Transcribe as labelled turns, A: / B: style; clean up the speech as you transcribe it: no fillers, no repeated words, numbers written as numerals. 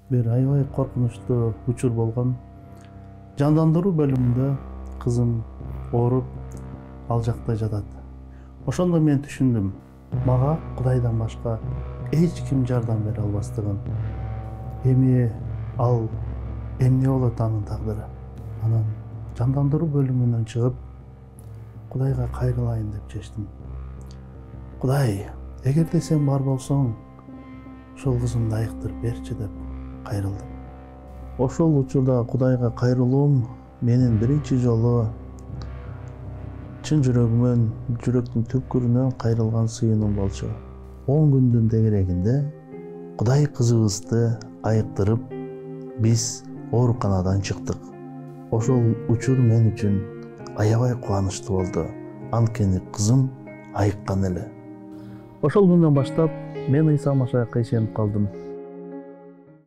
A: бир аябай коркунучтуу учур болгон. Жандандыруу бөлүмүндө кызым ооруп ал жакта жатат. Ошондо мен түшүндүм, мага Кудайдан башка эч ким жардам бере албастыгын. Эми ал эмне болот анын тагдыры? Анан жандандыруу бөлүмүнөн чыгып, Кудайга кайрылайын деп чечтим. Кудай, эгерде сен бар болсоң, ошол кызымды айыктырып берчи деп кайрылдым. Ошол учурда Кудайга кайрылуум менин биринчи жолу чын жүрөгүмөн, жүрөктүн түпкүрүнөн кайрылган сыйынуу болчу. 10 күндүн тегерегинде Кудай кызыбызды айыктырып, биз ооруканадан чыктык. Ошол учур мен үчүн аябай кубанычтуу болду. Анткени кызым айыккан эле. Ошол күндөн баштап мен Ыйса Машаякка ишенип калдым.